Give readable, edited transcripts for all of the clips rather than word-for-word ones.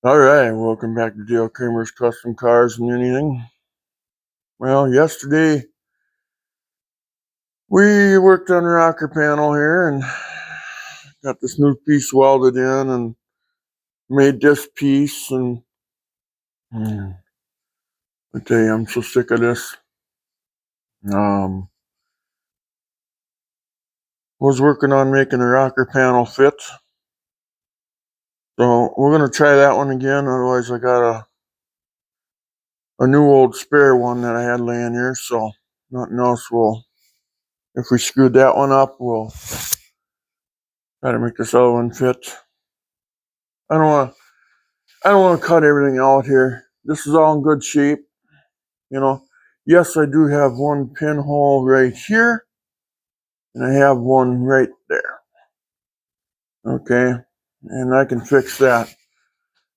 All right, welcome back to Dale Kramer's Custom Cars and Anything. Well, yesterday we worked on the rocker panel here and got this new piece welded in and made this piece. And I tell you, I'm so sick of this. Was working on making the rocker panel fit, so we're gonna try that one again. Otherwise, I got a new old spare one that I had laying here, so nothing else will. If we screwed that one up, we'll try to make this other one fit. I don't want to cut everything out here. This is all in good shape, you know. Yes, I do have one pinhole right here, and I have one right there. Okay, and I can fix that.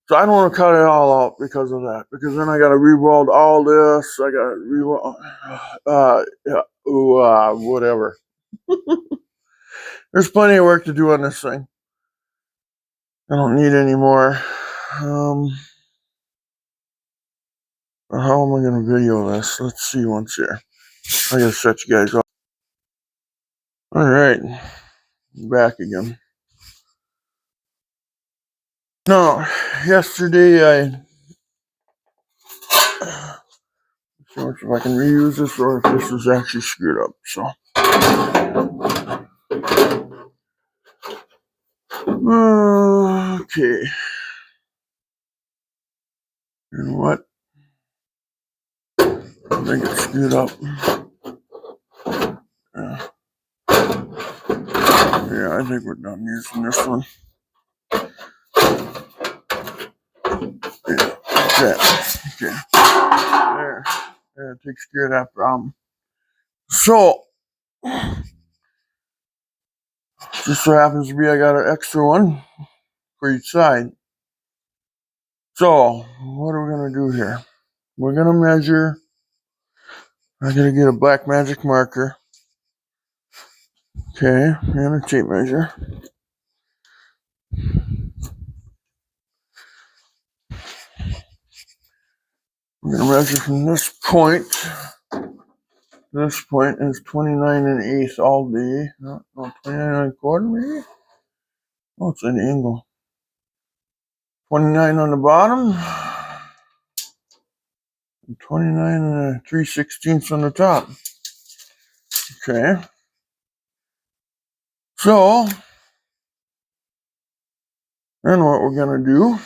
So I don't want to cut it all out because of that, because then I got to re-weld all this. I got to re-weld, whatever. There's plenty of work to do on this thing. I don't need any more. How am I going to video this? Let's see once here. I got to set you guys up. All right, back again. No, yesterday I see if I can reuse this or if this is actually screwed up. So, okay. You know what? I think it's screwed up. Yeah, I think we're done using this one. Yeah, okay. There, it takes care of that problem. So, just so happens to be I got an extra one for each side. So, what are we gonna do here? We're gonna measure. I gotta get a black magic marker. Okay, and a tape measure. We're gonna measure from this point. This point is 29 1/8 all day. No, 29 1/4 maybe? Oh, it's an angle. 29 on the bottom. And 29 3/16 on the top. Okay. So, then what we're gonna do,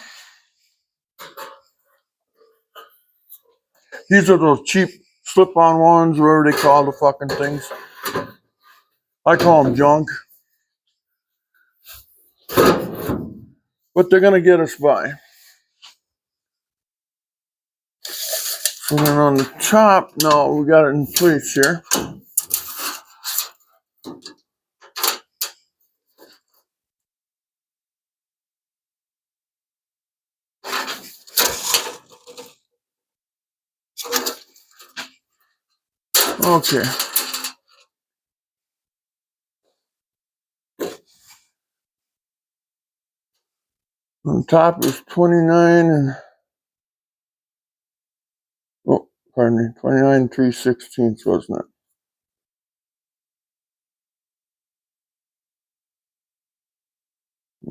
these are those cheap slip-on ones, whatever they call the fucking things. I call them junk. But they're gonna get us by. So then on the top, no, we got it in place here. Okay. On top is 29 and, oh, pardon me, 29 3/16, wasn't it?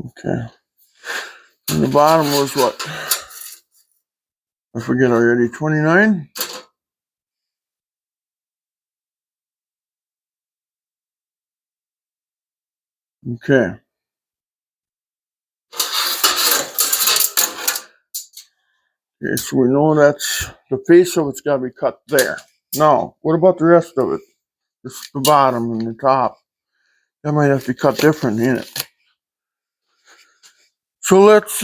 Okay. And the bottom was what? I forget already. 29? Okay. Okay, so we know that's the face of it's got to be cut there. Now, what about the rest of it? Just the bottom and the top. That might have to be cut different, ain't it? So let's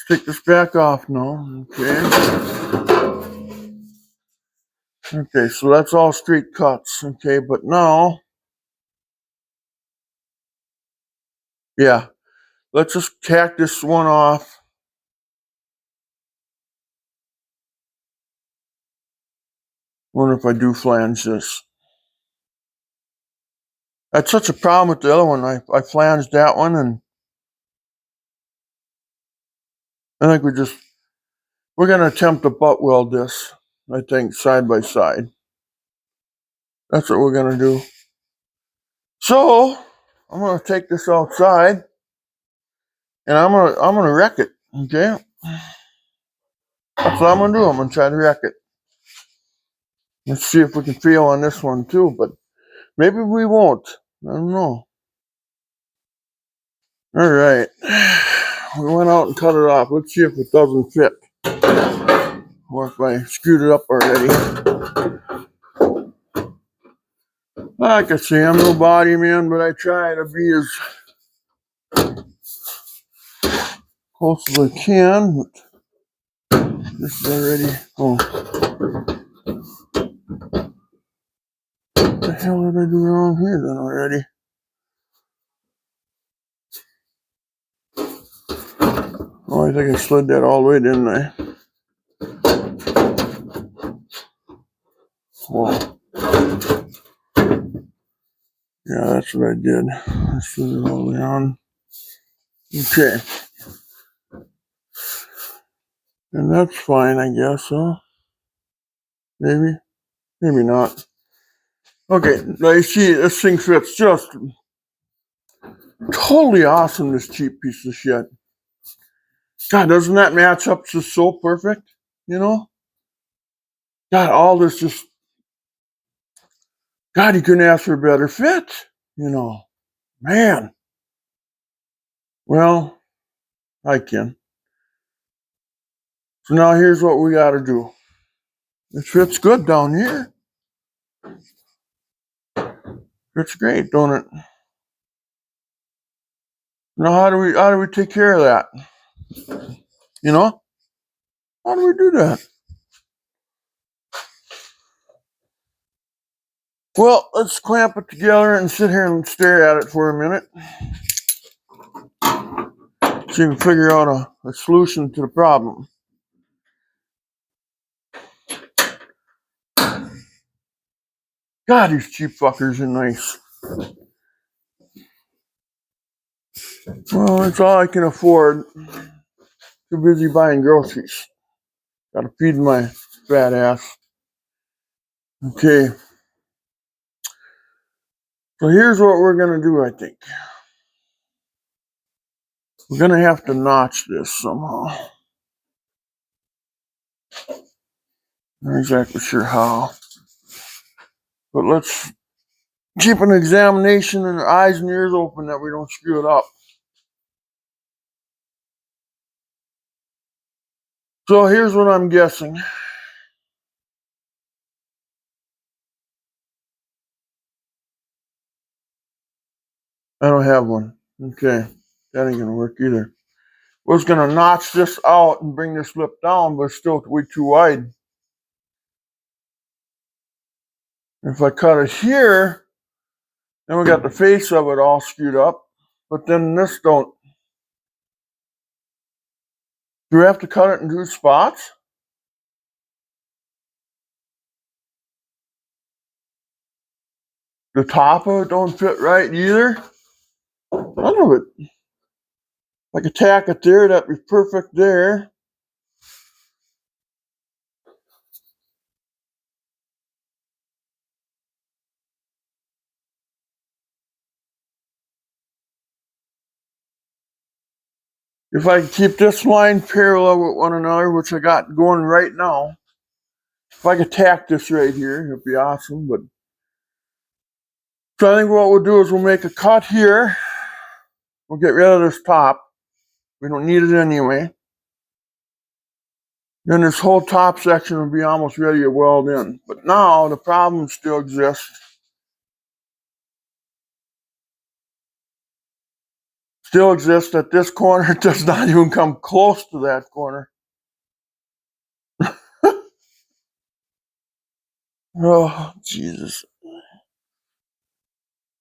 take this back off now. Okay. Okay, so that's all straight cuts. Okay, but now, yeah, let's just tack this one off. Wonder if I do flange this. That's such a problem with the other one. I flanged that one, and I think we're going to attempt to butt weld this, I think, side by side. That's what we're going to do. So, I'm going to take this outside, and I'm going to wreck it, okay? That's what I'm going to do. I'm going to try to wreck it. Let's see if we can feel on this one, too, but maybe we won't. I don't know. All right. We went out and cut it off. Let's see if it doesn't fit. Or if I screwed it up already. Like I say, I'm no body man, but I try to be as close as I can. But this is already. Oh. What the hell did I do wrong here then already? Oh, I think I slid that all the way, didn't I? Well, yeah, that's what I did. I slid it all the way on. Okay. And that's fine, I guess, huh? Maybe. Maybe not. Okay, now you see, this thing fits just totally awesome, this cheap piece of shit. God, doesn't that match up just so perfect? You know? God, all this just, God, you couldn't ask for a better fit. You know? Man. Well, I can. So now here's what we got to do. It fits good down here. Fits great, don't it? Now how do we take care of that? You know? How do we do that? Well, let's clamp it together and sit here and stare at it for a minute. So you can figure out a solution to the problem. God, these cheap fuckers are nice. Well, that's all I can afford. Too busy buying groceries. Gotta feed my fat ass. Okay. So here's what we're gonna do, I think. We're gonna have to notch this somehow. Not exactly sure how. But let's keep an examination and eyes and ears open that we don't screw it up. So here's what I'm guessing. I don't have one. Okay. That ain't gonna work either. I was gonna notch this out and bring this lip down, but it's still way too wide. If I cut it here, then we got the face of it all screwed up. But then this don't. Do we have to cut it in 2 spots? The top of it don't fit right either. None of it. If I could tack it there, that'd be perfect there. If I could keep this line parallel with one another, which I got going right now, if I could tack this right here, it'd be awesome. But so I think what we'll do is we'll make a cut here. We'll get rid of this top. We don't need it anyway. Then this whole top section will be almost ready to weld in. But now the problem still exists. Still exists that this corner does not even come close to that corner. Oh, Jesus.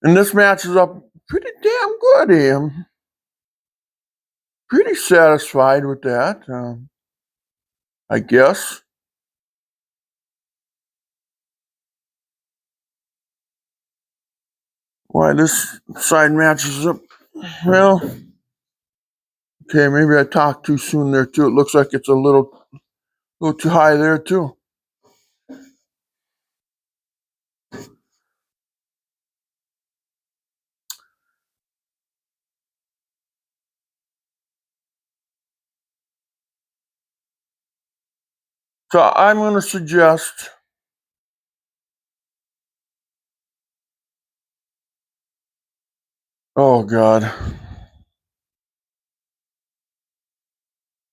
And this matches up pretty damn good. I'm pretty satisfied with that, I guess. Why this side matches up? Well, okay, maybe I talked too soon there too. It looks like it's a little too high there too. So I'm going to suggest oh God.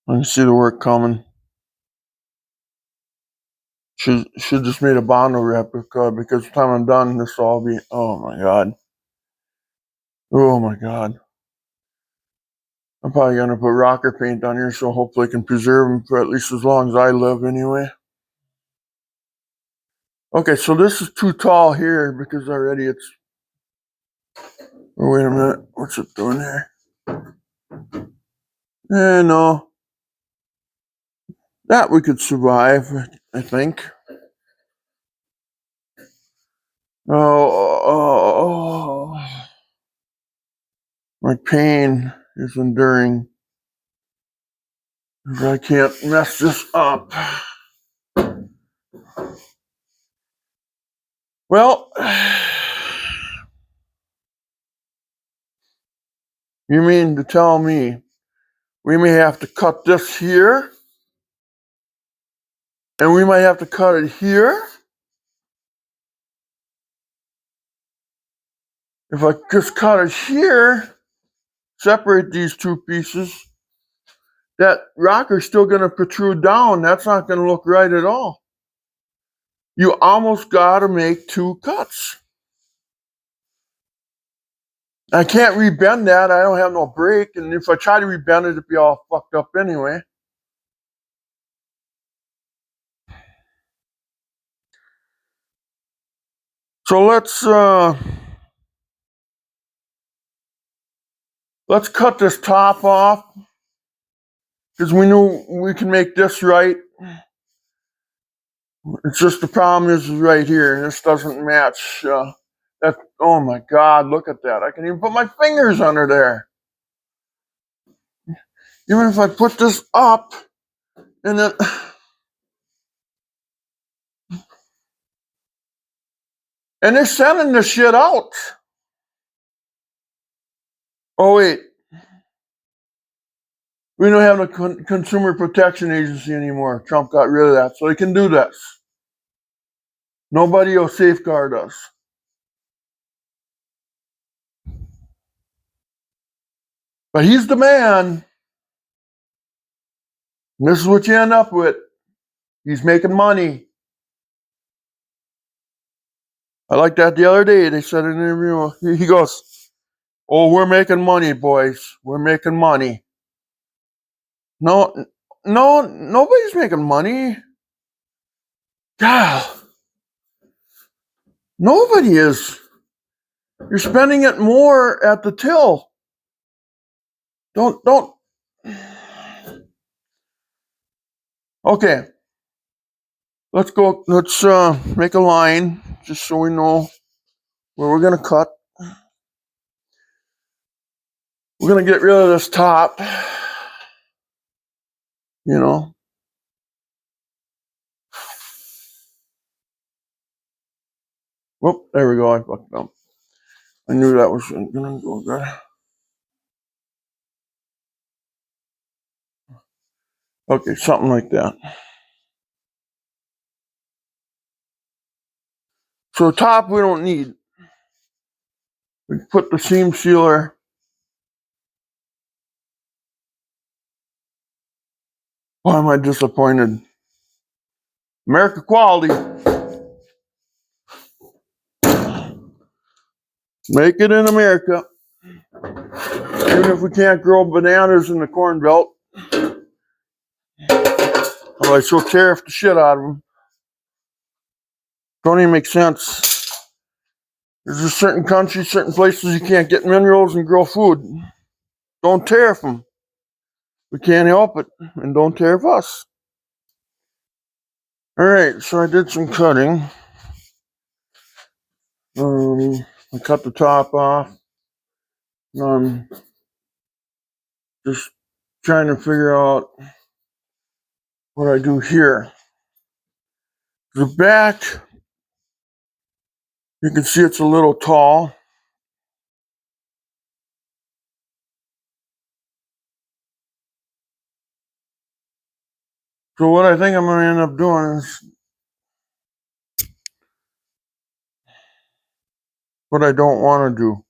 I can see the work coming. Should just made a Bondo replica because by the time I'm done, this will all be. Oh my God. Oh my God. I'm probably gonna put rocker paint on here, so hopefully I can preserve them for at least as long as I live, anyway. Okay, so this is too tall here because already it's. Oh, wait a minute. What's it doing here? No. That we could survive, I think. Oh, my pain is enduring. I can't mess this up. Well, you mean to tell me we may have to cut this here? And we might have to cut it here? If I just cut it here, separate these two pieces, that rocker's still going to protrude down. That's not going to look right at all. You almost got to make two cuts. I can't rebend that. I don't have no brake. And if I try to rebend it, it'd be all fucked up anyway. So let's cut this top off because we knew we can make this right. It's just the problem is right here. This doesn't match. That. Oh my God! Look at that. I can even put my fingers under there. Even if I put this up, and then. And they're sending this shit out. Oh, wait. We don't have a Consumer Protection Agency anymore. Trump got rid of that, so they can do this. Nobody will safeguard us. But he's the man. And this is what you end up with. He's making money. I like that the other day. They said in an interview, he goes, "Oh, we're making money, boys. We're making money." No, nobody's making money. God, nobody is. You're spending it more at the till. Don't. Okay. Let's go. Let's make a line just so we know where we're gonna cut. We're gonna get rid of this top. You know. Whoop, there we go. I fucked up. I knew that was gonna go good. Okay, something like that. So top we don't need. We put the seam sealer. Why am I disappointed? America quality. Make it in America. Even if we can't grow bananas in the Corn Belt. Otherwise, she'll tariff the shit out of them. Don't even make sense. There's just certain countries, certain places you can't get minerals and grow food. Don't tariff them. We can't help it. And don't tariff us. Alright, so I did some cutting. I cut the top off. Now I'm just trying to figure out what I do here. The back, you can see it's a little tall. So what I think I'm going to end up doing is what I don't want to do.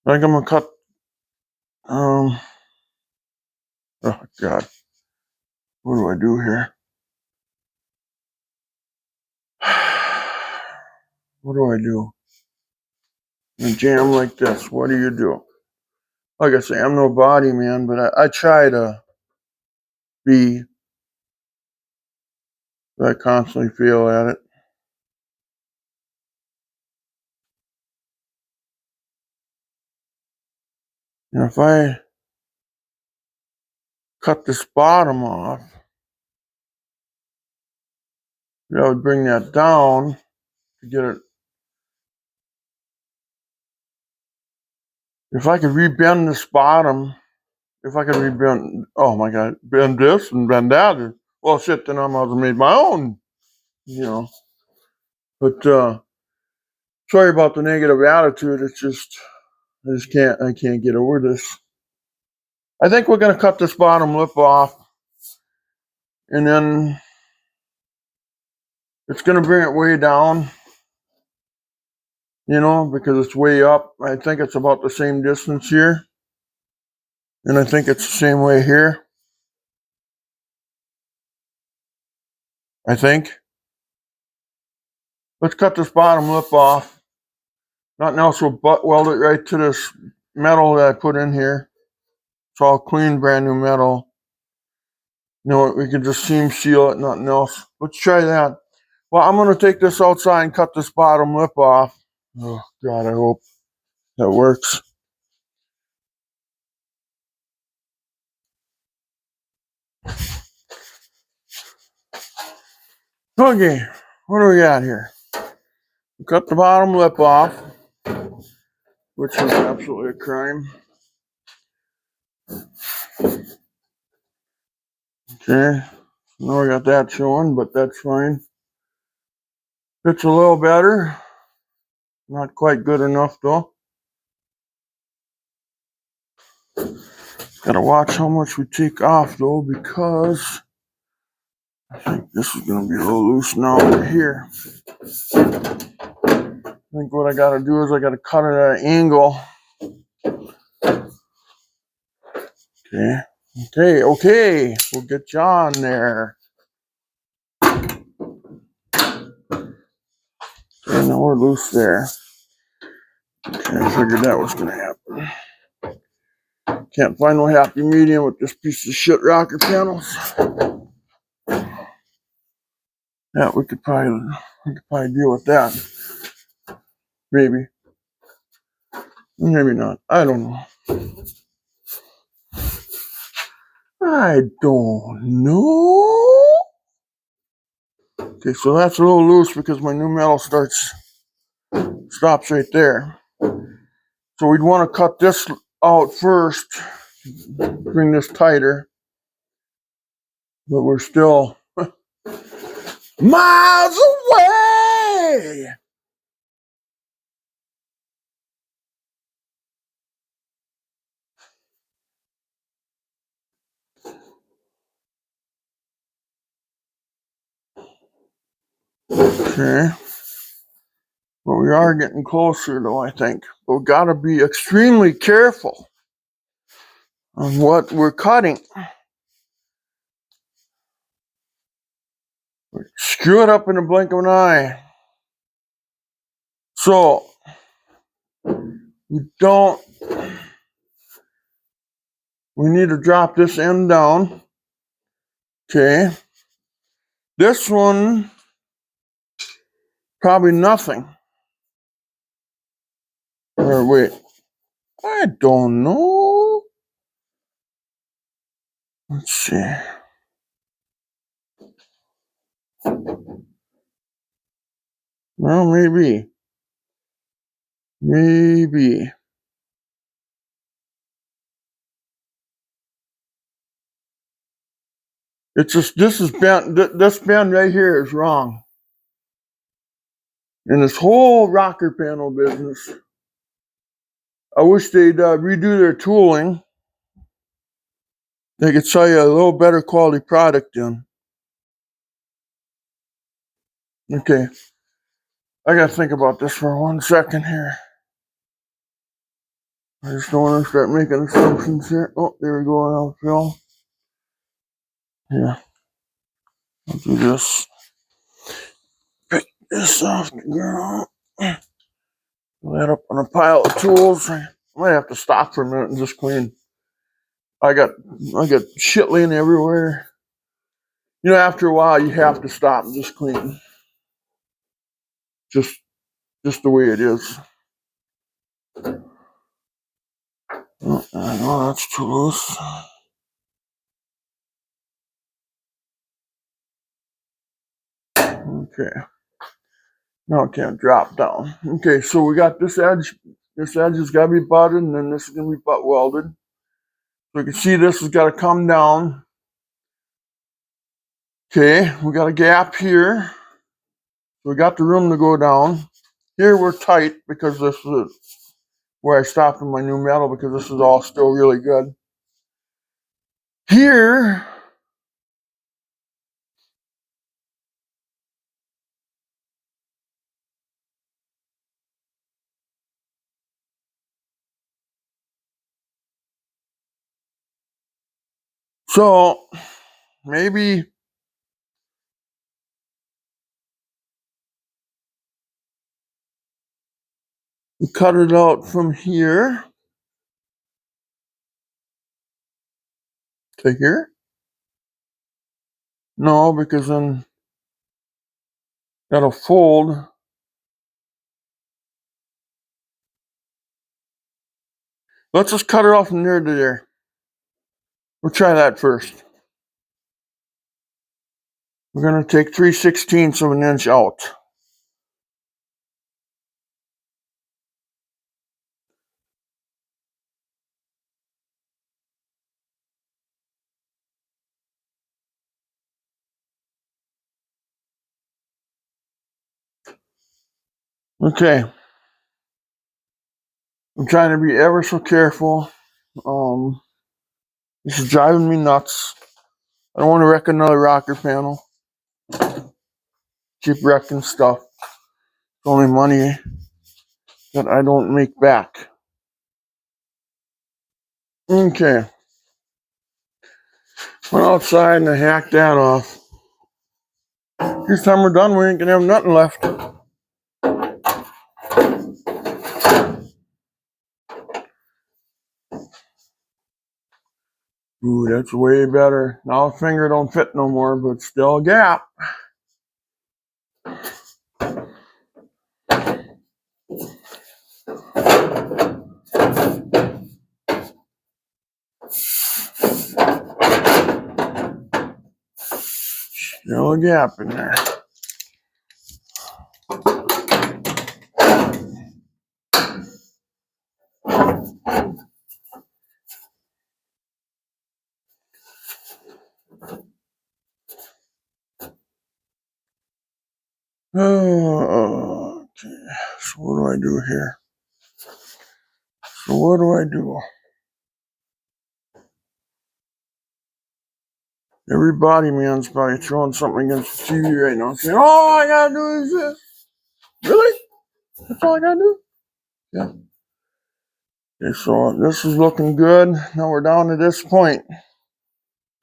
I think I'm going to cut, oh God, what do I do here? What do I do? A jam like this, what do you do? Like I say, I'm no body man, but I try to be, but I constantly fail at it. And if I cut this bottom off, I would bring that down to get it. If I could rebend this bottom, if I could rebend, oh my God, bend this and bend that, well shit, then I might have made my own, you know. But sorry about the negative attitude. It's just I can't get over this. I think we're gonna cut this bottom lip off, and then it's gonna bring it way down, you know, because it's way up. I think it's about the same distance here, and I think it's the same way here. I think. Let's cut this bottom lip off. Nothing else will butt weld it right to this metal that I put in here. It's all clean, brand new metal. You know, we can just seam seal it, nothing else. Let's try that. Well, I'm going to take this outside and cut this bottom lip off. Oh, God, I hope that works. Okay, what do we got here? We cut the bottom lip off, which is absolutely a crime. Okay, now we got that showing, but that's fine. It's a little better. Not quite good enough, though. Gotta watch how much we take off, though, because I think this is gonna be a little loose now over here. I think what I gotta do is I gotta cut it at an angle. Okay. We'll get you on there. Okay, now we're loose there. Okay, I figured that was gonna happen. Can't find no happy medium with this piece of shit rocker panels. Yeah, we could probably deal with that. Maybe. Maybe not. I don't know. I don't know. Okay, so that's a little loose because my new metal stops right there. So we'd want to cut this out first, bring this tighter. But we're still miles away. Okay. But we are getting closer, though, I think. But we've got to be extremely careful on what we're cutting. Screw it up in the blink of an eye. So, we need to drop this end down. Okay. This one, probably nothing. Or wait, I don't know. Let's see. Well, maybe. Maybe. It's just, this is bent, this bend right here is wrong. In this whole rocker panel business. I wish they'd redo their tooling. They could sell you a little better quality product in. Okay. I gotta think about this for 1 second here. I just don't want to start making assumptions here. Oh, there we go, now, Phil. Yeah. I'll do this. Pick this off the ground. Lay that up on a pile of tools. I might have to stop for a minute and just clean. I got shit laying everywhere. You know, after a while, you have to stop and just clean. Just the way it is. Oh, I know that's too loose. Okay. Now it can't drop down. Okay, so we got this edge. This edge has got to be butted, and then this is going to be butt welded. So you can see this has got to come down. Okay, we got a gap here. We got the room to go down. Here we're tight because this is where I stopped in my new metal because this is all still really good. Here, so maybe we cut it out from here to here. No, because then that'll fold. Let's just cut it off from there to there. We'll try that first. We're going to take 3/16 of an inch out. Okay. I'm trying to be ever so careful. This is driving me nuts. I don't want to wreck another rocker panel. Keep wrecking stuff. It's only money that I don't make back. Okay. Went outside and I hacked that off. This time we're done, we ain't gonna have nothing left. Ooh, that's way better. Now the finger don't fit no more, but still a gap. Still a gap in there. Oh, okay. So what do I do here? Every body man's probably throwing something against the TV right now, saying, "All I gotta do is this." Really? That's all I gotta do? Yeah. Okay, so this is looking good. Now we're down to this point.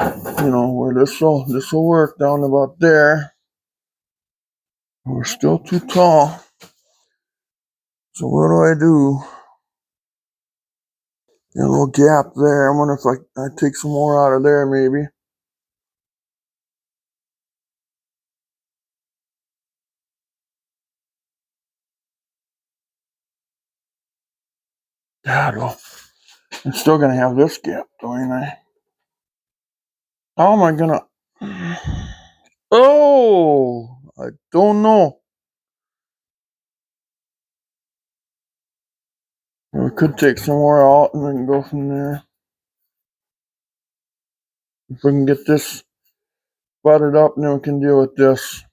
You know, where this will work down about there. We're still too tall. So what do I do? Got a little gap there. I wonder if I take some more out of there maybe. God, well, I'm still gonna have this gap, though, ain't I? How am I gonna? Oh, I don't know. We could take some more out and then go from there. If we can get this buttered up, then we can deal with this.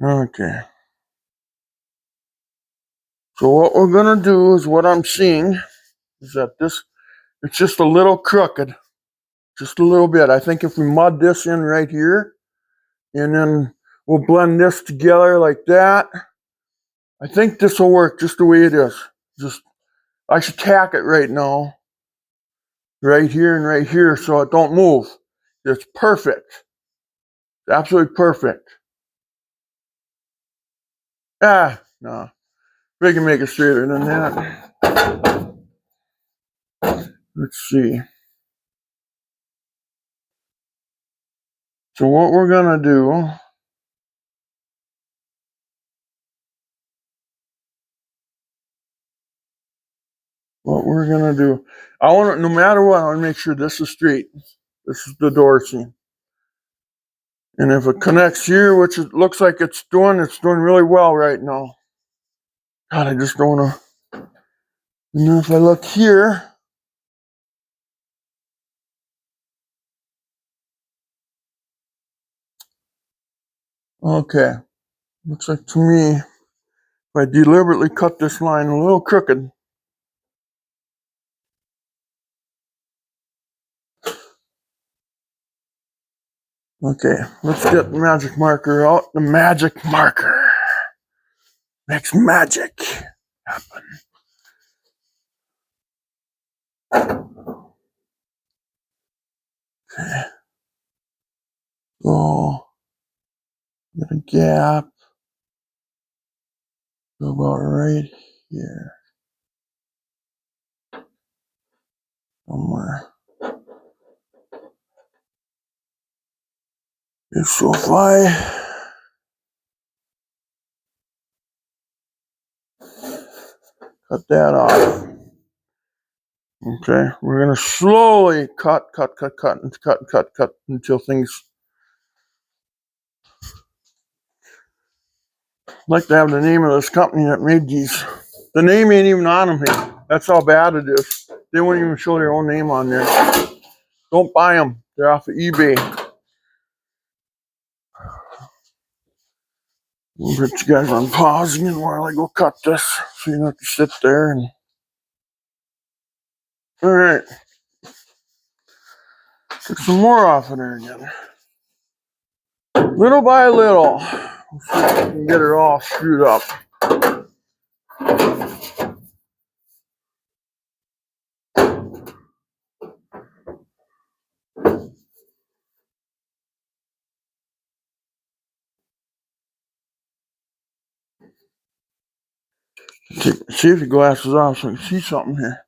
Okay. So what we're gonna do is what I'm seeing is that it's just a little crooked. Just a little bit. I think if we mud this in right here, and then we'll blend this together like that, I think this will work just the way it is. I should tack it right now, right here, so it don't move. It's perfect. It's absolutely perfect. No. We can make it straighter than that. Let's see. So what we're gonna do, I want to, no matter what, I want to make sure this is straight. This is the door seam. And if it connects here, which it looks like it's doing really well right now. God, I just don't want to. And then if I look here, okay, looks like to me, if I deliberately cut this line a little crooked, okay, let's get the magic marker out. The magic marker makes magic happen. Okay. So, get a gap. Go about right here. Somewhere. So if I cut that off. Okay, we're gonna slowly cut until things. I'd like to have the name of this company that made these. The name ain't even on them here. That's how bad it is. They won't even show their own name on there. Don't buy them. They're off of eBay. We'll put you guys on pause again while I go cut this, so you don't have to sit there and. All right. Get some more off of there again. Little by little. We'll see if we can get it all screwed up. See if the glasses off so I can see something here.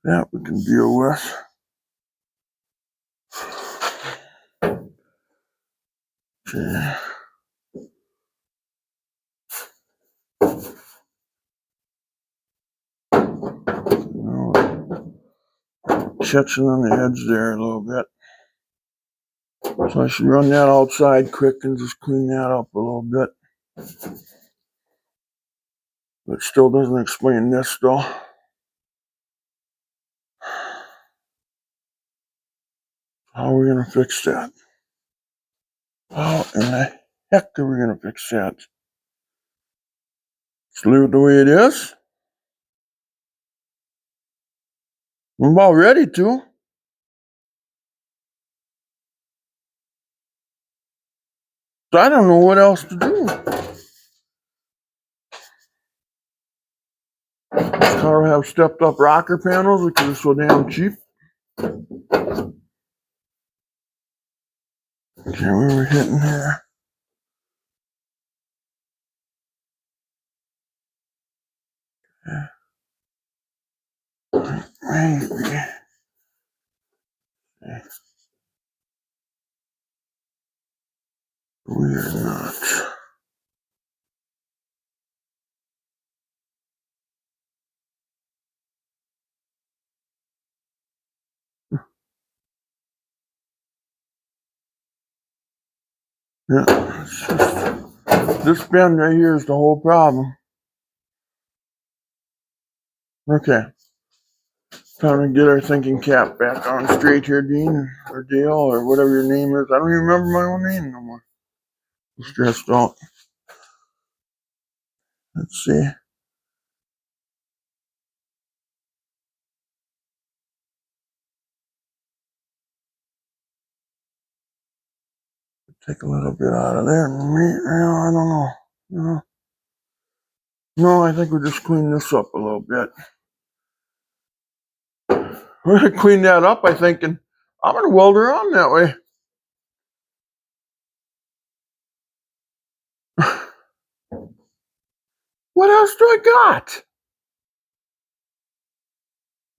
That we can deal with. Okay. Catching on the edge there a little bit. So I should run that outside quick and just clean that up a little bit. But still doesn't explain this though. How are we gonna fix that? How in the heck are we gonna fix that? Just leave it the way it is. I'm about ready to. So I don't know what else to do. This car have stepped up rocker panels because they're so damn cheap. Okay, where are we hitting here? Maybe. We are not. Yeah, it's just, this bend right here is the whole problem. Okay. Time to get our thinking cap back on straight here, Dean, or Dale, or whatever your name is. I don't even remember my own name no more. I'm stressed out. Let's see. Take a little bit out of there. I don't know. No, I think we'll just clean this up a little bit. We're going to clean that up, I think, and I'm going to weld her on that way. What else do I got?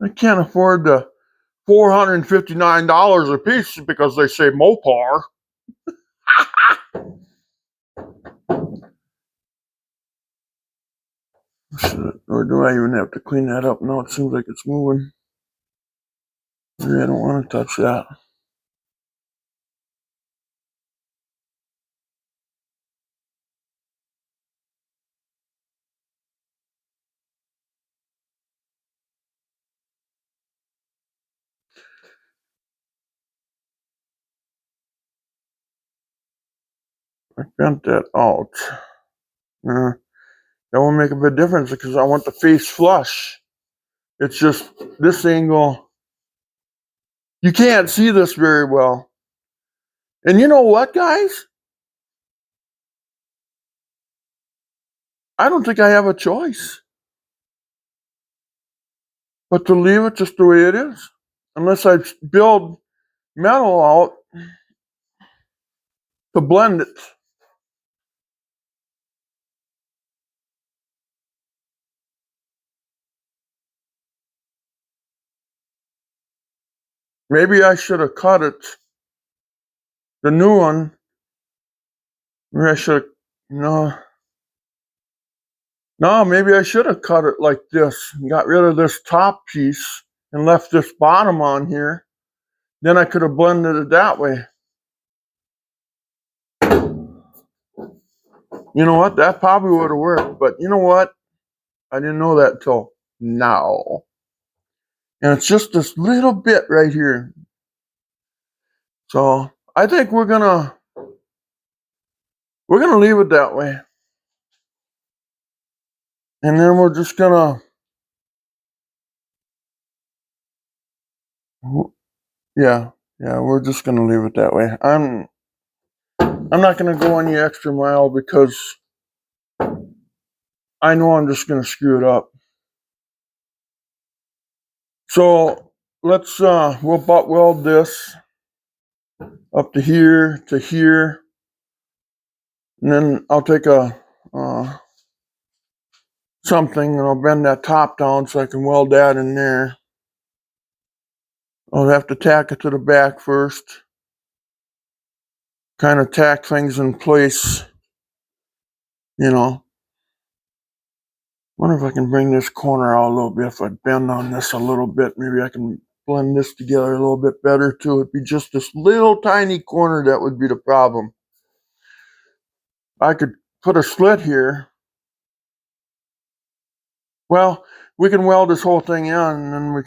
I can't afford the $459 a piece because they say Mopar. Or do I even have to clean that up? No, it seems like it's moving. Maybe I don't want to touch that. I bent that out. That won't make a big difference because I want the face flush. It's just this angle. You can't see this very well. And you know what, guys? I don't think I have a choice but to leave it just the way it is. Unless I build metal out to blend it. Maybe I should have cut it. The new one. Maybe I should have. No, maybe I should have cut it like this and got rid of this top piece and left this bottom on here. Then I could have blended it that way. You know what? That probably would have worked. But you know what? I didn't know that till now. And it's just this little bit right here. So I think we're gonna leave it that way. And then we're just gonna we're just gonna leave it that way. I'm not gonna go any extra mile because I know I'm just gonna screw it up. So let's we'll butt weld this up to here, and then I'll take a something and I'll bend that top down so I can weld that in there. I'll have to tack it to the back first. Kind of tack things in place, you know. Wonder if I can bring this corner out a little bit. If I bend on this a little bit, maybe I can blend this together a little bit better too. It'd be just this little tiny corner that would be the problem. I could put a slit here. Well, we can weld this whole thing in, and then we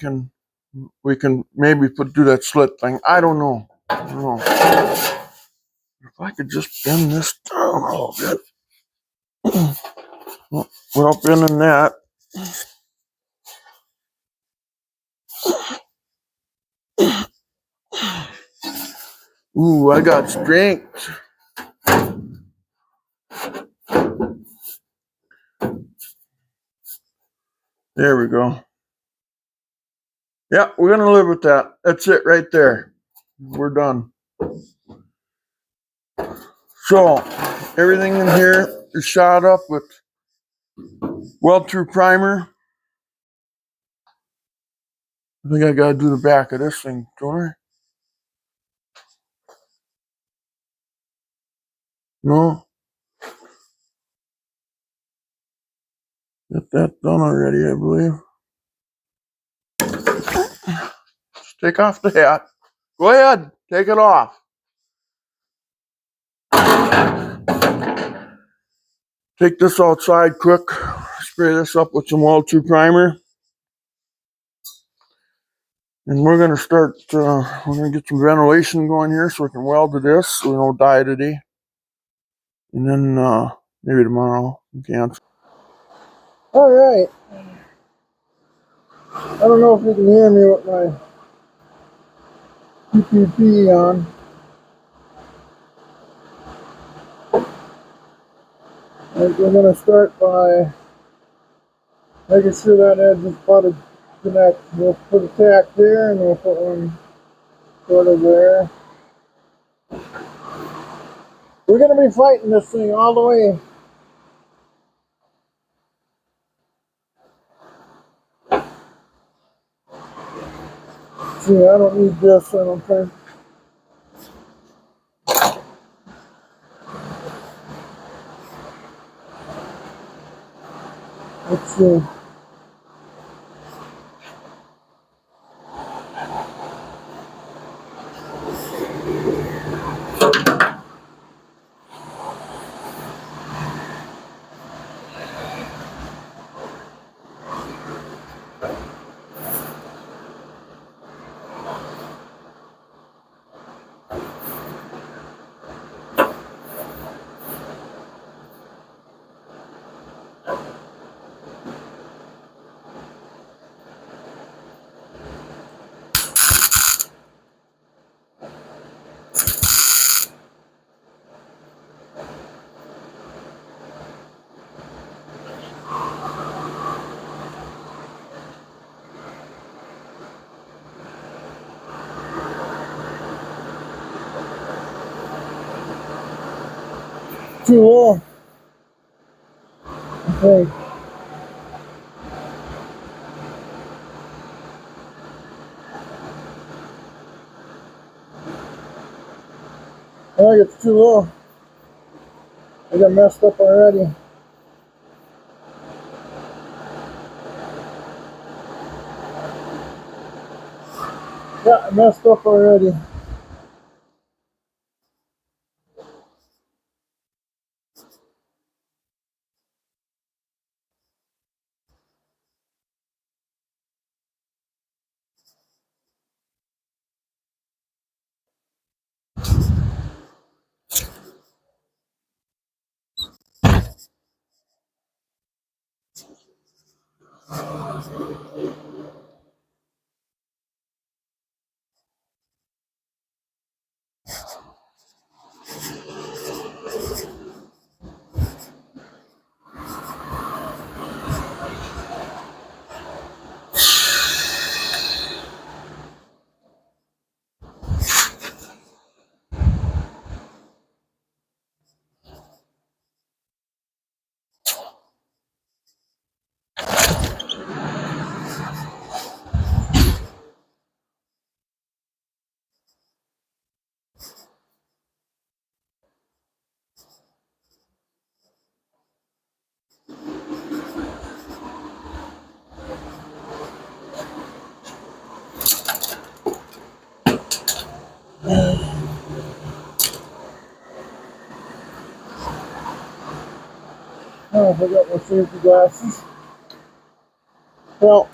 can maybe do that slit thing. I don't know. If I could just bend this down a little bit. Without bending that. Ooh, I got strength. There we go. Yeah, we're gonna live with that. That's it right there. We're done. So everything in here is shot up with weld-through primer. I think I gotta do the back of this thing, don't I? No. Get that done already, I believe. Just take off the hat. Go ahead, take it off. take this outside quick, spray this up with some Weld 2 primer. And we're going to start, we're going to get some ventilation going here so we can weld to this so we don't die today. And then maybe tomorrow we can. Alright. I don't know if you can hear me with my PPP on. And we're going to start by making sure that edge is butted connect. We'll put a tack there and we'll put one sort of there. We're going to be fighting this thing all the way. See, I don't need this, I don't think. Let's see. Too low. Okay. I think it's too low. I got messed up already. Yeah, I messed up already. Oh, I forgot my safety glasses. Well,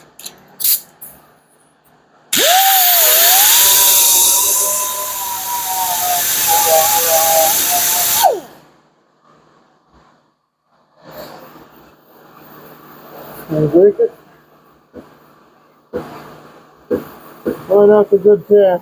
can I break it? Why not the good tack?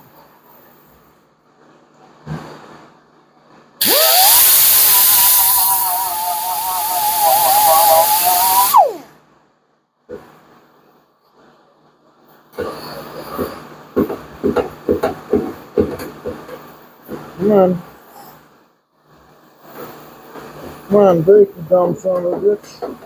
Come on. Come on, break the dumb son of a bitch.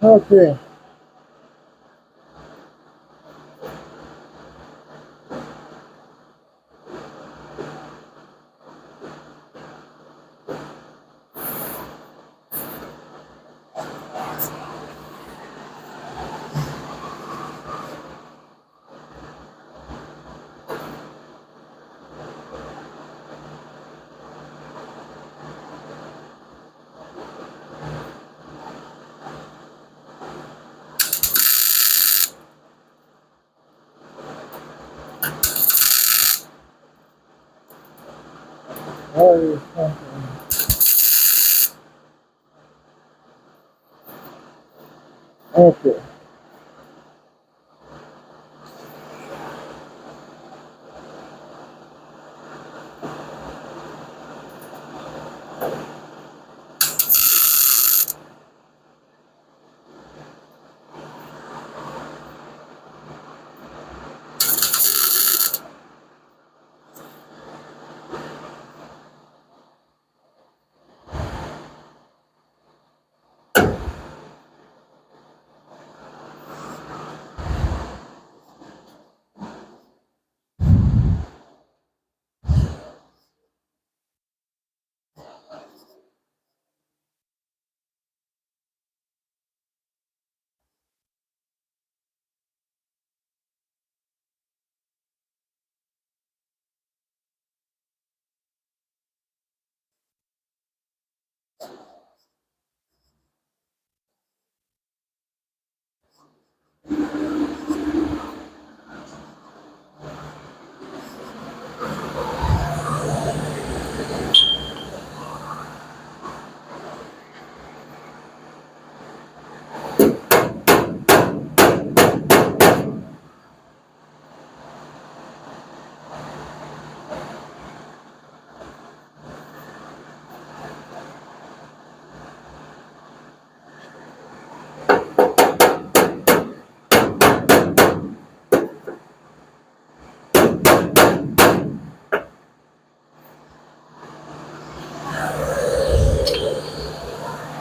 Okay. Okay.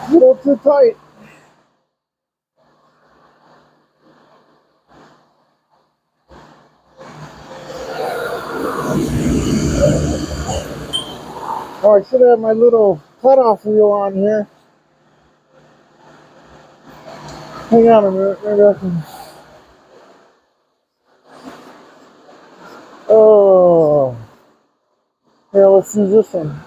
A little too tight. Oh, I should have my little cutoff wheel on here. Hang on a minute, maybe I can. Oh, yeah, let's use this one.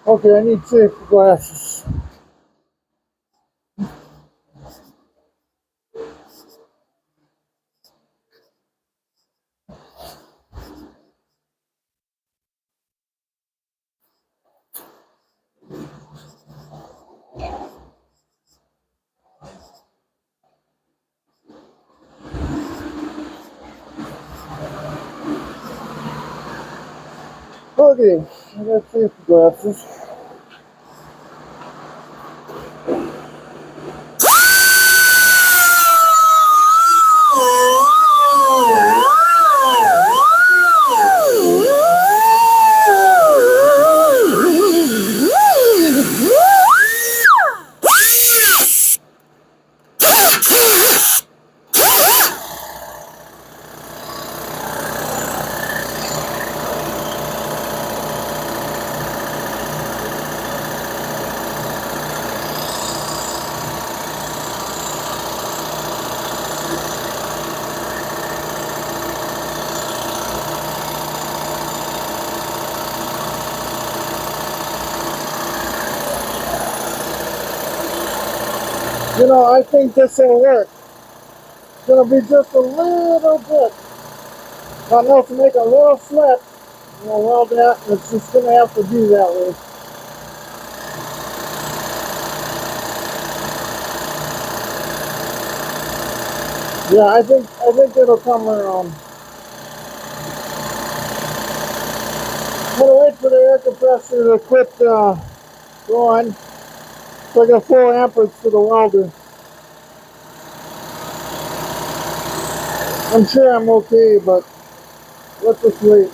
Okay, I need safety glasses. Okay, I got safety glasses. You know, I think this will work. It's gonna be just a little bit. Not enough to make a little slip. You know, well, that it's just gonna have to be that way. Yeah, I think it'll come around. I'm gonna wait for the air compressor to quit going. So I got full amperage for the welder. I'm sure I'm okay, but let's just wait.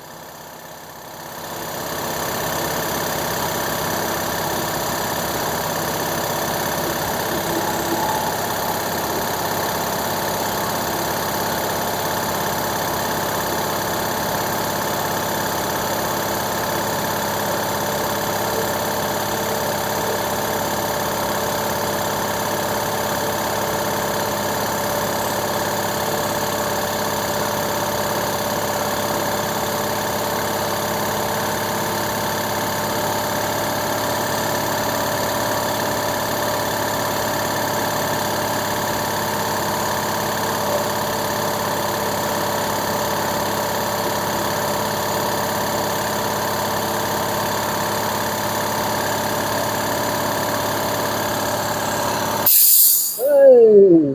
Hey!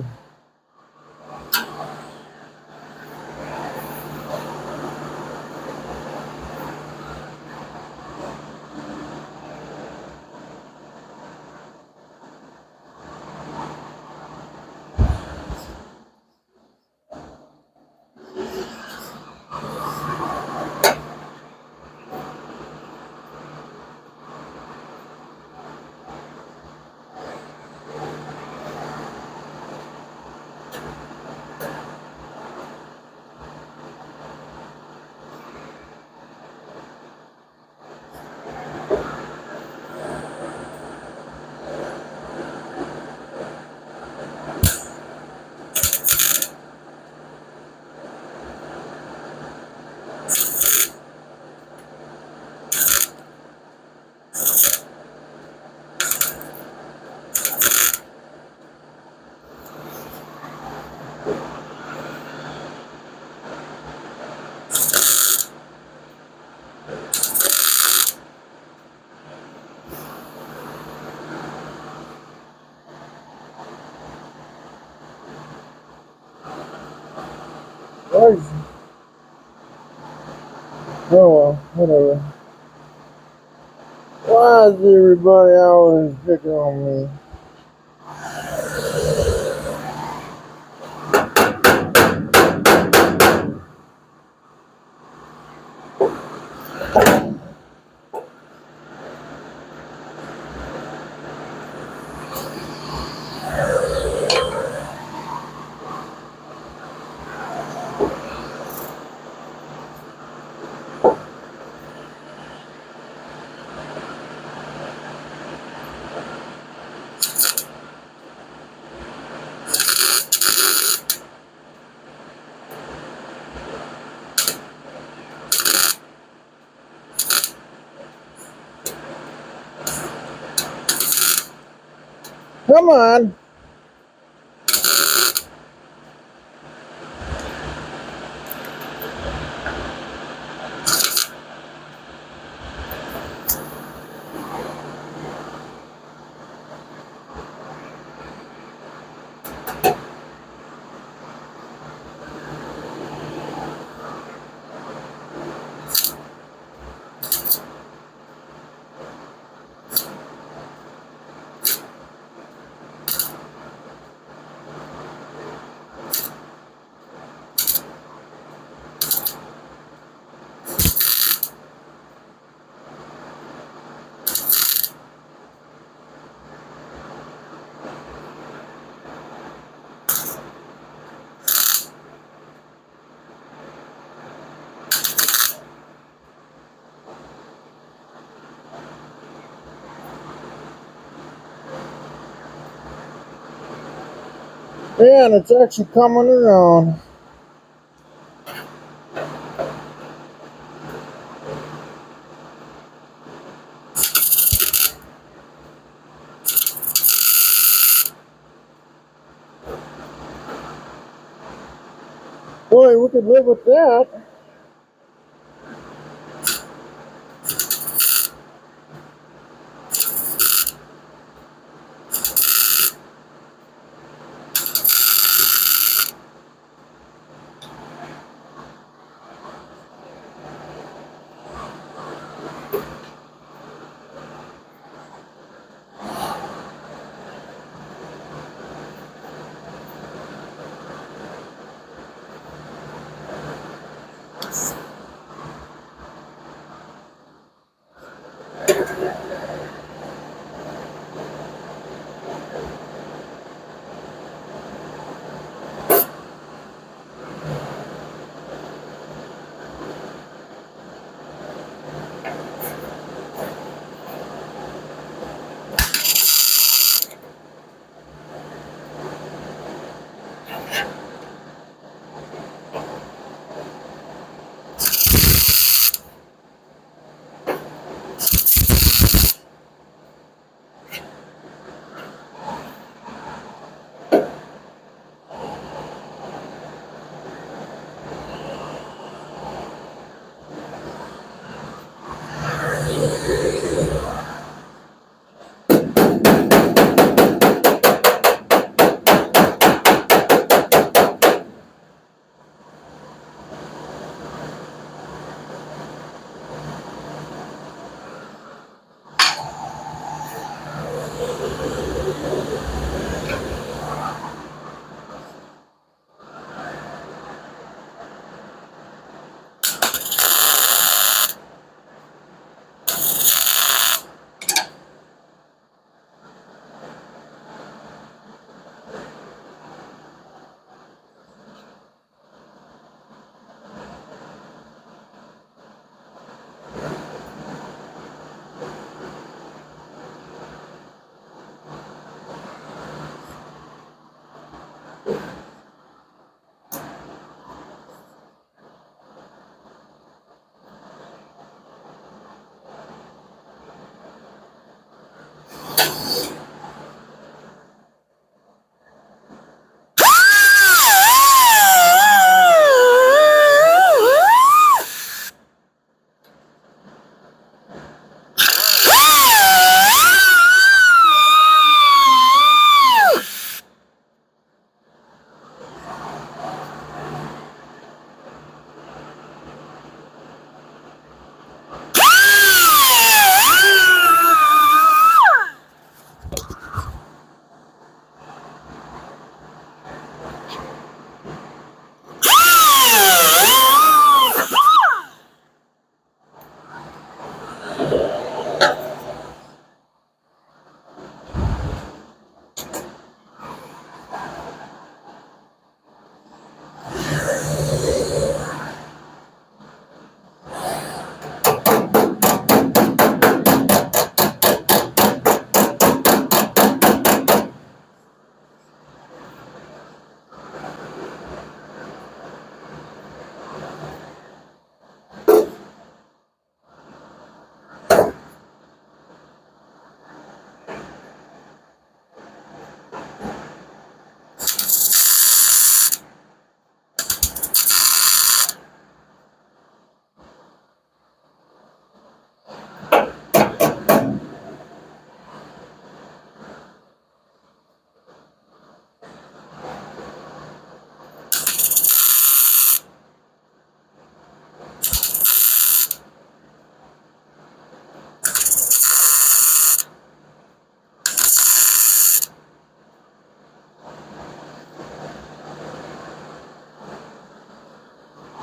Oh well, whatever. Why is everybody always picking on me? Come on! Yeah, and it's actually coming around. Boy, we could live with that.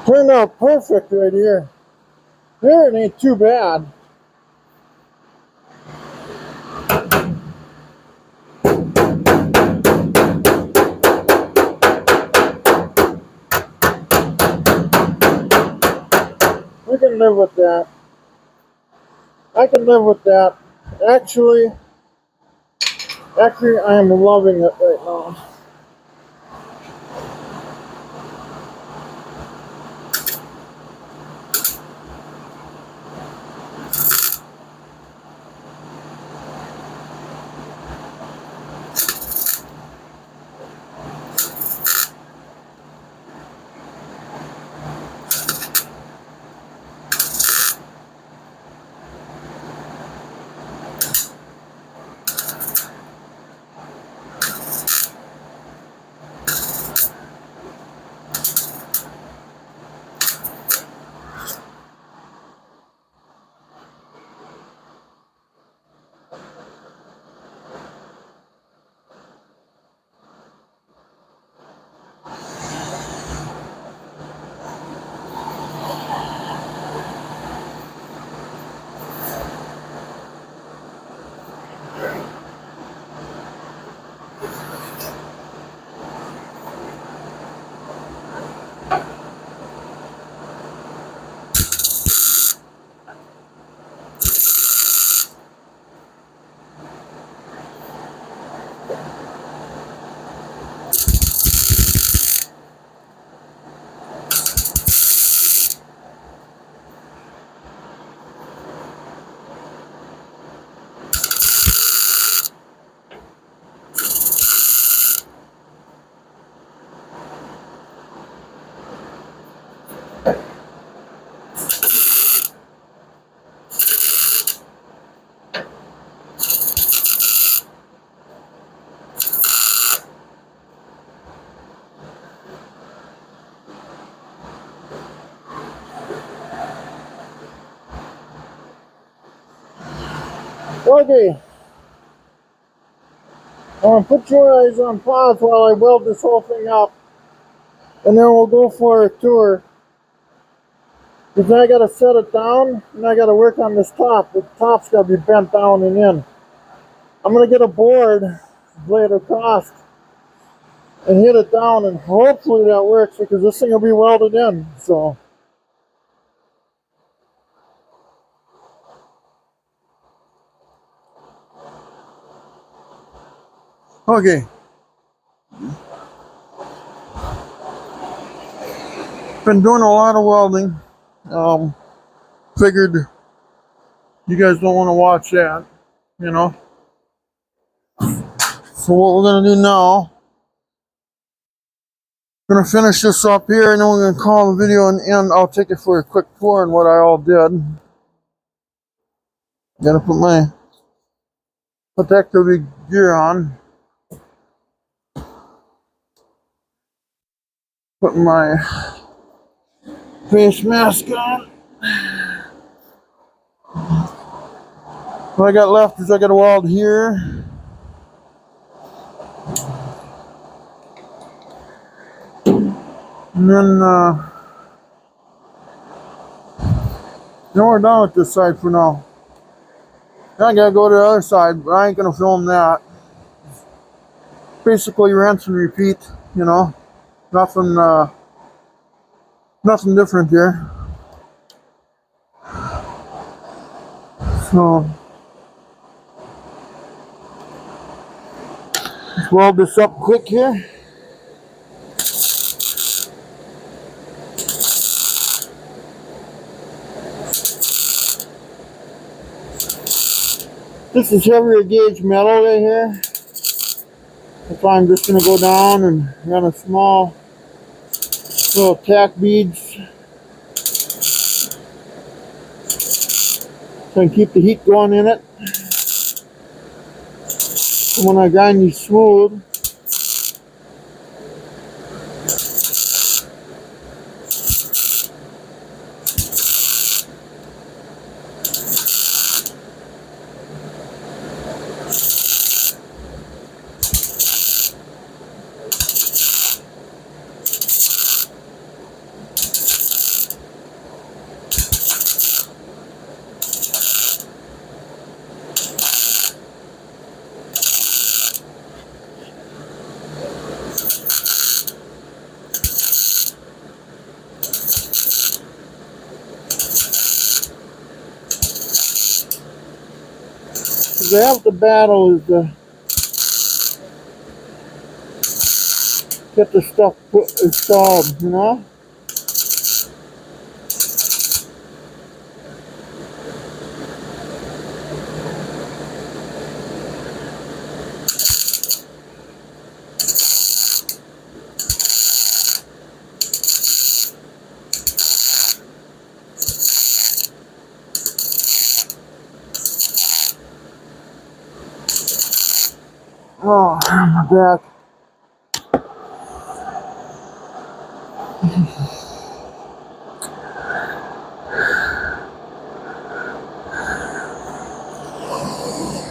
Turned out perfect right here. There, it ain't too bad. We can live with that. I can live with that. Actually, I am loving it right now. Okay, I'm gonna put your eyes on pause while I weld this whole thing up, and then we'll go for a tour. Because I gotta set it down, and I gotta work on this top. The top's gotta be bent down and in. I'm gonna get a board, lay it across, and hit it down, and hopefully that works because this thing will be welded in. So. Okay. Been doing a lot of welding. Figured you guys don't want to watch that, you know. So what we're gonna do now, we're gonna finish this up here, and then we're gonna call the video an end. I'll take it for a quick tour on what I all did. Gotta put my protective gear on. Put my face mask on. What I got left is I got a weld here. And then, we're done with this side for now. Then I gotta go to the other side, but I ain't gonna film that. Basically rinse and repeat, you know. Nothing different here. So, let's weld this up quick here. This is heavier gauge metal right here. That's why I'm just going to go down and run a small little tack beads so I can keep the heat going in it. And when I grind these smooth, half the battle is to get the stuff installed, you know? Oh, my back.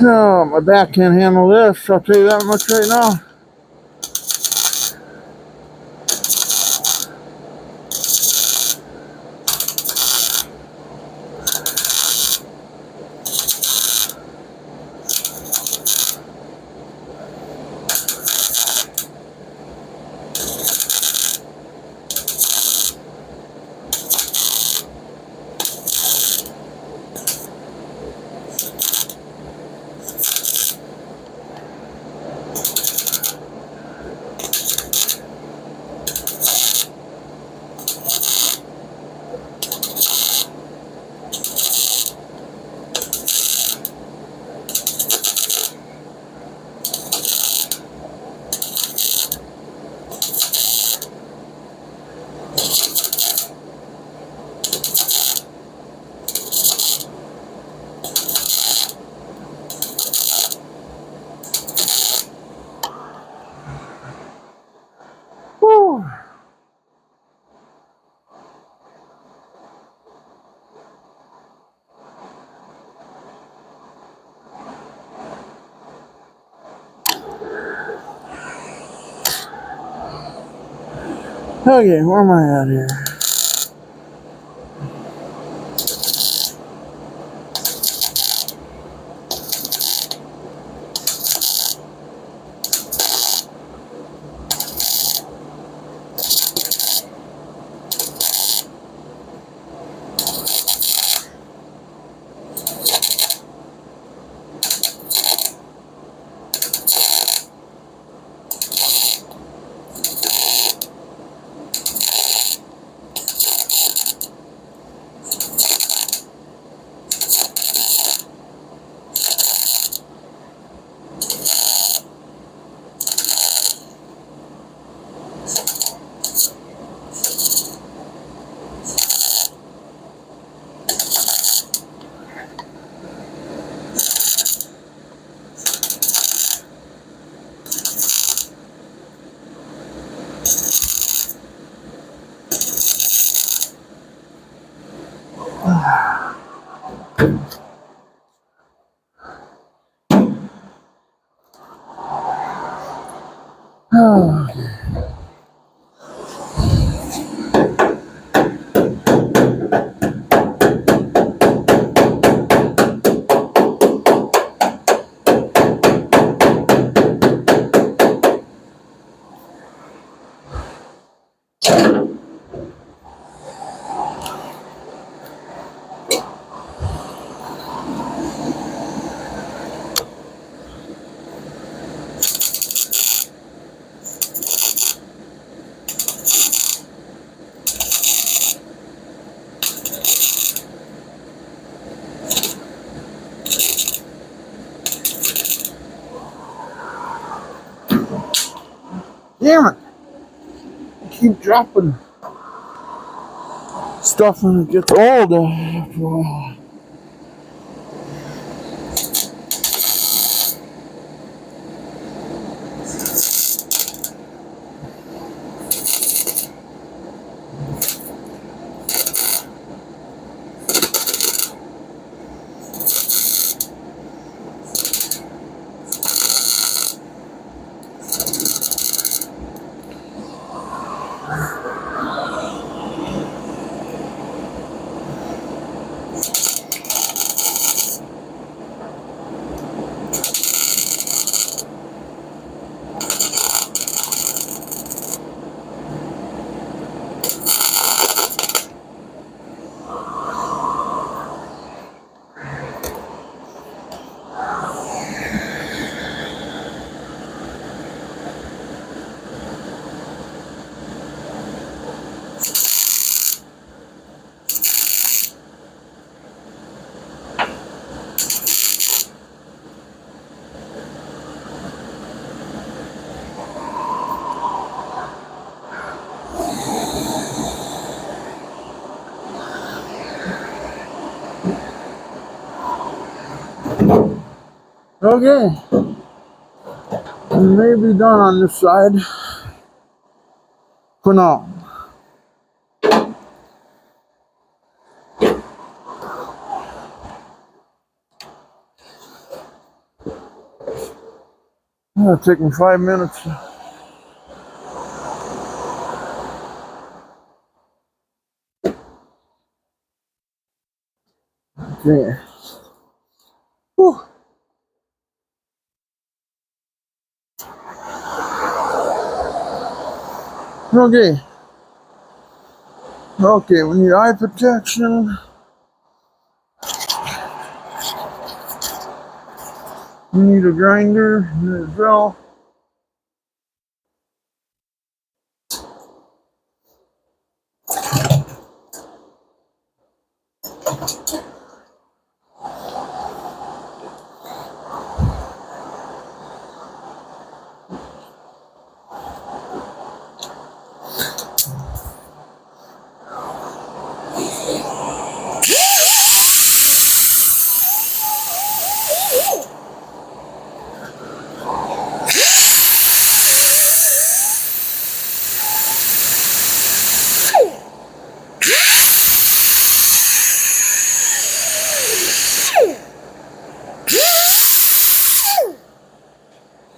Oh, my back can't handle this, I'll tell you that much right now. Whew. Okay, where am I at here? Oh, damn it! I keep dropping stuff when it gets old after a while. Okay, we may be done on this side for now. It'll take me 5 minutes. Okay. Whew. Okay. Okay, we need eye protection. We need a grinder, we need a drill.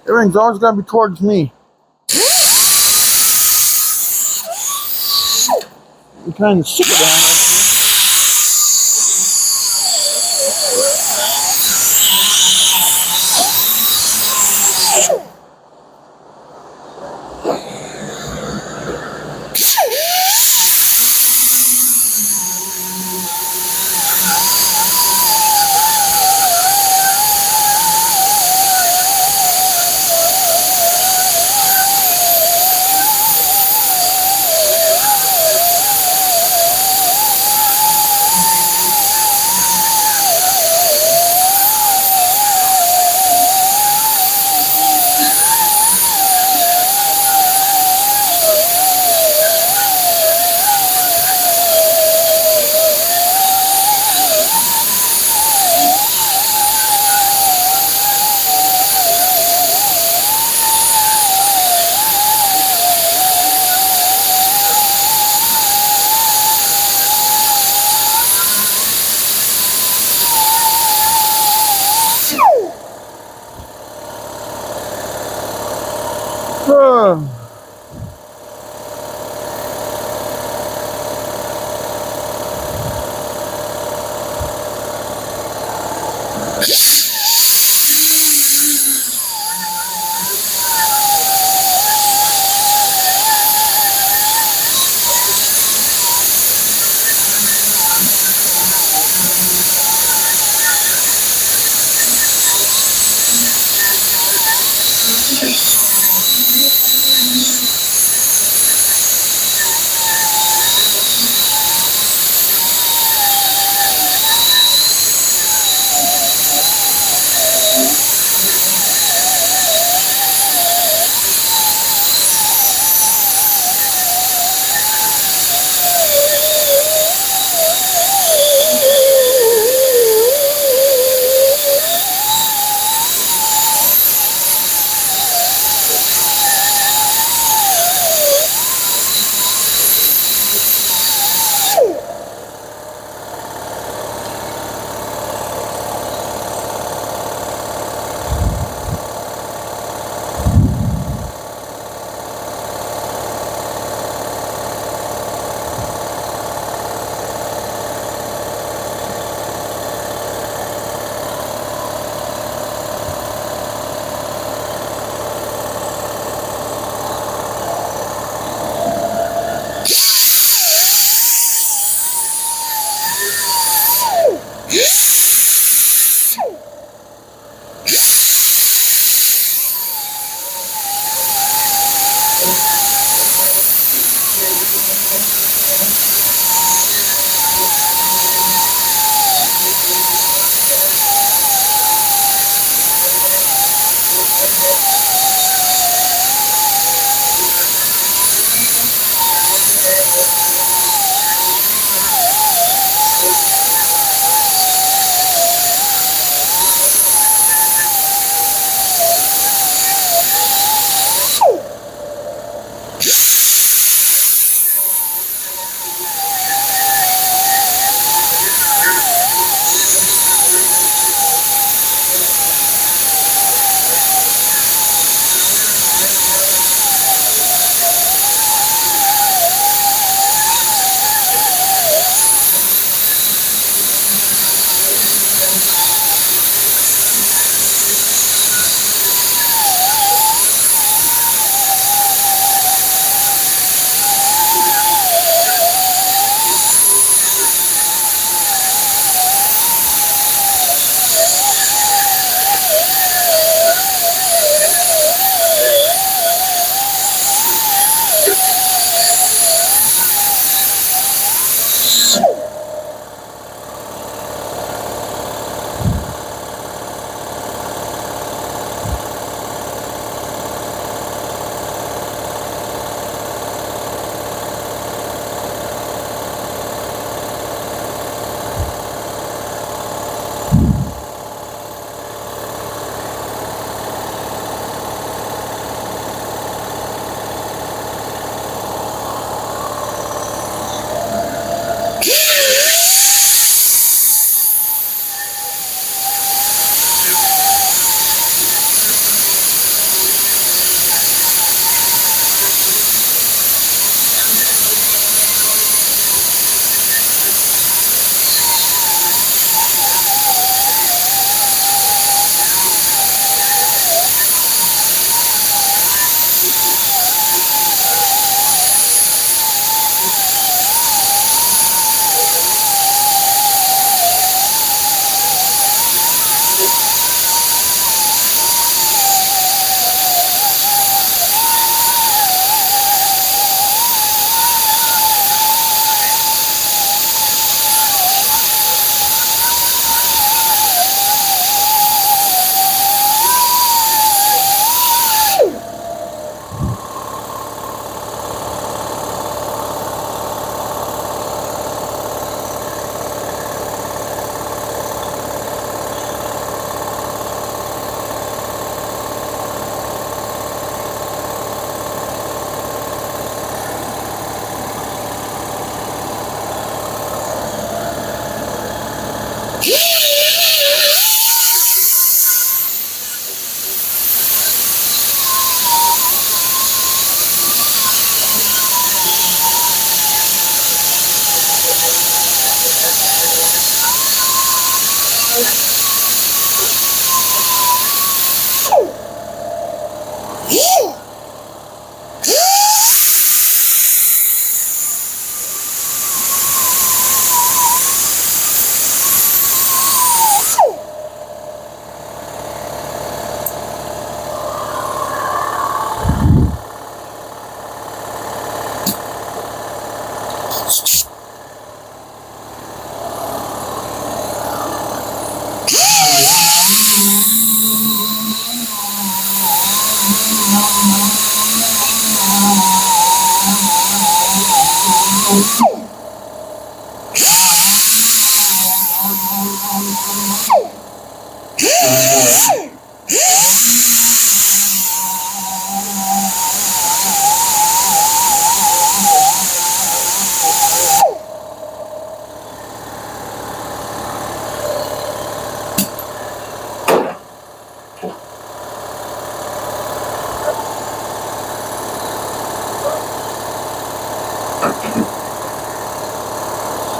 Everything's always got to be towards me. I'm kind of sick of that.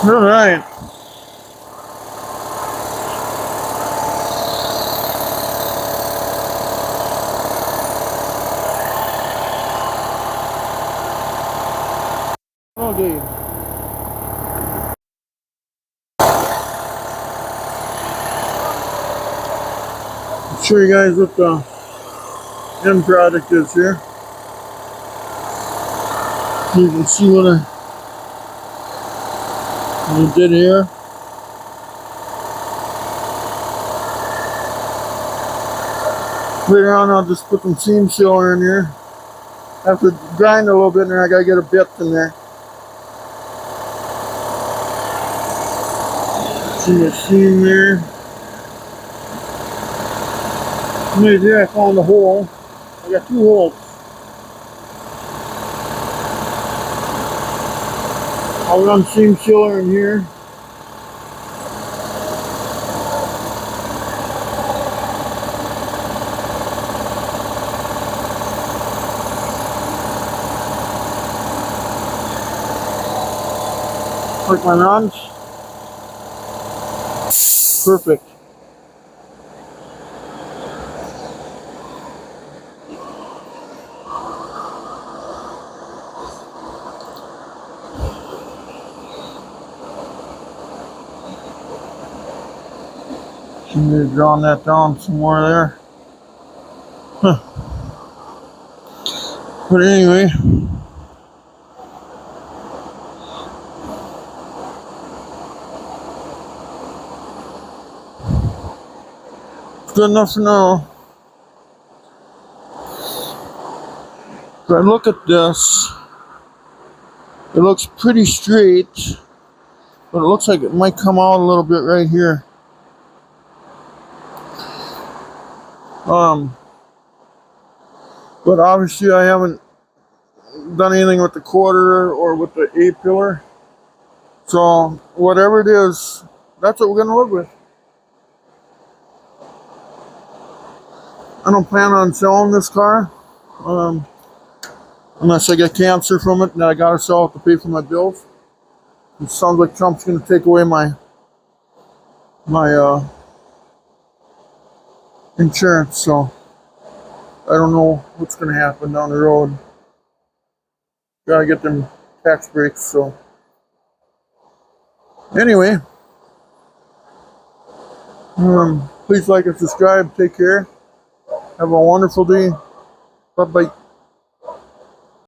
All right. Okay. I'll show you guys what the end product is here. You can see what I did here. Later on, I'll just put some seam sealer in here. I have to grind a little bit in there. I gotta get a bit in there. See the seam there. Right there, I found a hole. I got 2 holes. I'll run seam sealer in here. Like my runs. Perfect. Maybe drawing that down some more there. Huh. But anyway, it's good enough for now. If I look at this, it looks pretty straight, but it looks like it might come out a little bit right here. But obviously I haven't done anything with the quarter or with the A-pillar. So whatever it is, that's what we're gonna live with. I don't plan on selling this car, unless I get cancer from it and I gotta sell it to pay for my bills. It sounds like Trump's gonna take away my insurance, so I don't know what's gonna happen down the road. Gotta get them tax breaks, so anyway, please like and subscribe. Take care. Have a wonderful day. Bye bye.